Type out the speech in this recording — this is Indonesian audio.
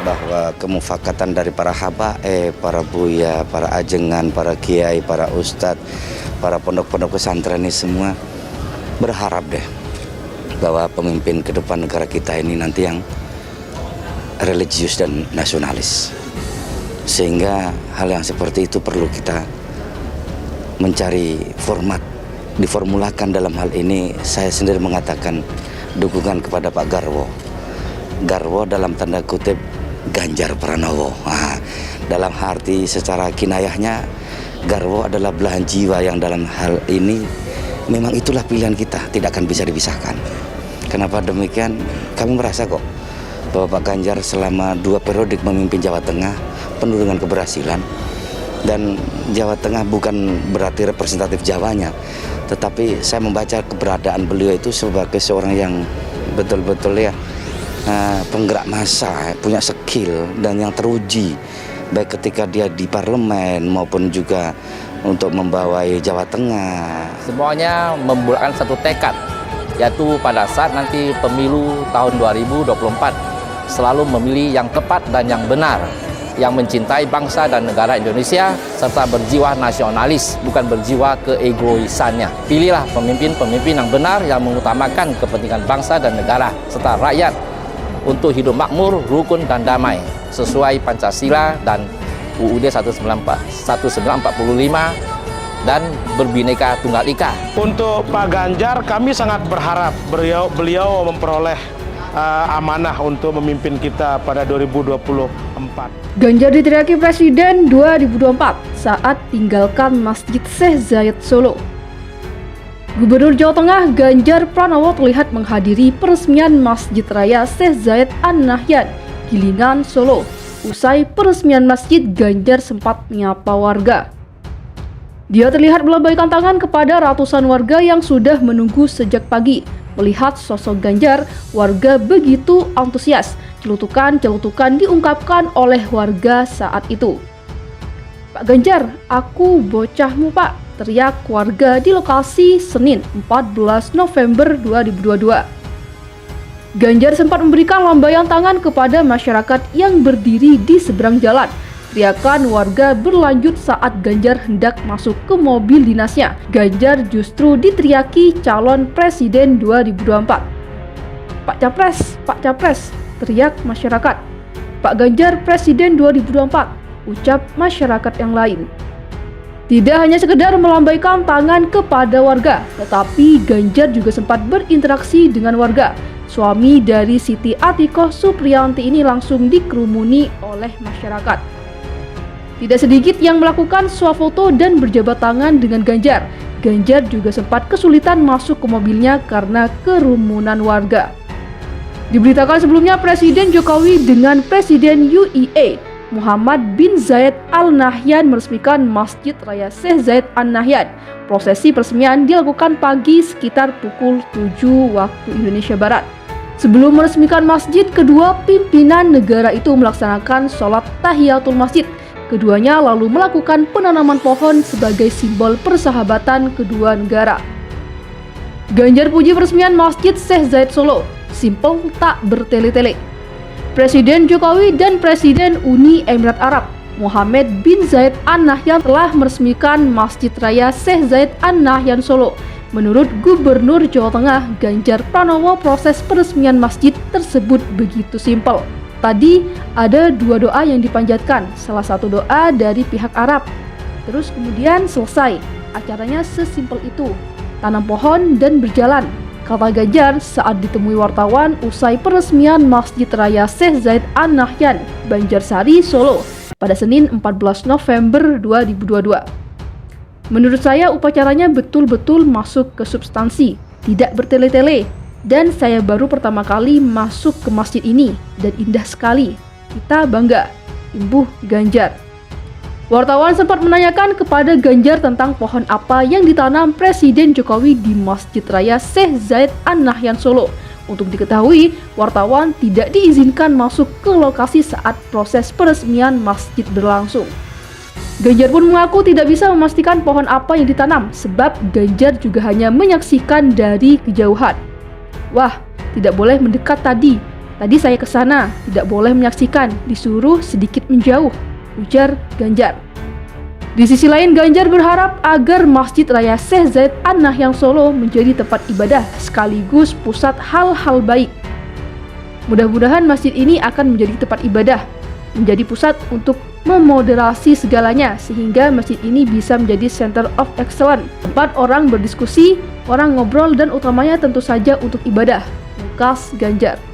bahwa kemufakatan dari para habaib, para buya, para ajengan, para kiai, para ustadz, para pondok-pondok pesantren ini semua berharap deh bahwa pemimpin ke depan negara kita ini nanti yang religius dan nasionalis. Sehingga hal yang seperti itu perlu kita mencari format, diformulakan. Dalam hal ini saya sendiri mengatakan dukungan kepada Pak Garwo. Garwo dalam tanda kutip Ganjar Pranowo. Dalam arti secara kinayahnya Garwo adalah belahan jiwa yang dalam hal ini memang itulah pilihan kita, tidak akan bisa dipisahkan. Kenapa demikian? Kami merasa kok bahwa Pak Ganjar selama 2 periode memimpin Jawa Tengah penuh dengan keberhasilan. Dan Jawa Tengah bukan berarti representatif Jawanya, tetapi saya membaca keberadaan beliau itu sebagai seorang yang betul-betul ya penggerak massa, punya skill dan yang teruji baik ketika dia di parlemen maupun juga untuk membawai Jawa Tengah. Semuanya membulatkan satu tekad, yaitu pada saat nanti pemilu tahun 2024 selalu memilih yang tepat dan yang benar, yang mencintai bangsa dan negara Indonesia serta berjiwa nasionalis, bukan berjiwa keegoisannya. Pilihlah pemimpin-pemimpin yang benar yang mengutamakan kepentingan bangsa dan negara serta rakyat untuk hidup makmur, rukun dan damai sesuai Pancasila dan UUD 1945 dan berbineka tunggal ika. Untuk Pak Ganjar, kami sangat berharap beliau memperoleh amanah untuk memimpin kita pada 2024. Ganjar diteriaki Presiden 2024 saat tinggalkan Masjid Syekh Zayed Solo. Gubernur Jawa Tengah Ganjar Pranowo terlihat menghadiri peresmian Masjid Raya Syekh Zayed An-Nahyan, Gilingan, Solo. Usai peresmian masjid, Ganjar sempat menyapa warga. Dia terlihat melambaikan tangan kepada ratusan warga yang sudah menunggu sejak pagi. Melihat sosok Ganjar, warga begitu antusias. Celutukan-celutukan diungkapkan oleh warga saat itu. "Pak Ganjar, aku bocahmu Pak," teriak warga di lokasi Senin 14 November 2022. Ganjar sempat memberikan lambaian tangan kepada masyarakat yang berdiri di seberang jalan. Teriakan warga berlanjut saat Ganjar hendak masuk ke mobil dinasnya. Ganjar justru diteriaki calon presiden 2024. Pak Capres, teriak masyarakat. "Pak Ganjar presiden 2024, ucap masyarakat yang lain. Tidak hanya sekedar melambaikan tangan kepada warga, tetapi Ganjar juga sempat berinteraksi dengan warga. Suami dari Siti Atikoh Supriyanti ini langsung dikerumuni oleh masyarakat. Tidak sedikit yang melakukan swafoto dan berjabat tangan dengan Ganjar. Ganjar juga sempat kesulitan masuk ke mobilnya karena kerumunan warga. Diberitakan sebelumnya Presiden Jokowi dengan Presiden UAE Muhammad bin Zayed Al Nahyan meresmikan Masjid Raya Syekh Zayed An Nahyan. Prosesi peresmian dilakukan pagi sekitar pukul 7 waktu Indonesia Barat. Sebelum meresmikan masjid, kedua pimpinan negara itu melaksanakan sholat tahiyatul masjid. Keduanya lalu melakukan penanaman pohon sebagai simbol persahabatan kedua negara. Ganjar puji peresmian Masjid Syekh Zayed Solo, simpel tak bertele-tele. Presiden Jokowi dan Presiden Uni Emirat Arab Muhammad bin Zayed An Nahyan telah meresmikan Masjid Raya Syekh Zayed An Nahyan Solo. Menurut Gubernur Jawa Tengah Ganjar Pranowo, proses peresmian masjid tersebut begitu simpel. Tadi ada 2 doa yang dipanjatkan, salah satu doa dari pihak Arab. Terus kemudian selesai. Acaranya sesimpel itu, tanam pohon dan berjalan, kata Ganjar saat ditemui wartawan usai peresmian Masjid Raya Syekh Zayed An Nahyan, Banjarsari, Solo pada Senin 14 November 2022. "Menurut saya upacaranya betul-betul masuk ke substansi, tidak bertele-tele. Dan saya baru pertama kali masuk ke masjid ini dan indah sekali. Kita bangga," imbuh Ganjar. Wartawan sempat menanyakan kepada Ganjar tentang pohon apa yang ditanam Presiden Jokowi di Masjid Raya Syekh Zayed An Nahyan Solo. Untuk diketahui, wartawan tidak diizinkan masuk ke lokasi saat proses peresmian masjid berlangsung. Ganjar pun mengaku tidak bisa memastikan pohon apa yang ditanam sebab Ganjar juga hanya menyaksikan dari kejauhan. "Wah, tidak boleh mendekat tadi. Tadi saya ke sana, tidak boleh menyaksikan, disuruh sedikit menjauh, ujar Ganjar. Di sisi lain, Ganjar berharap agar Masjid Raya Syekh Zayed An-Nahyan Solo menjadi tempat ibadah sekaligus pusat hal-hal baik. Mudah-mudahan masjid ini akan menjadi tempat ibadah, menjadi pusat untuk memoderasi segalanya sehingga masjid ini bisa menjadi center of excellence, tempat orang berdiskusi, orang ngobrol dan utamanya tentu saja untuk ibadah, ukas Ganjar.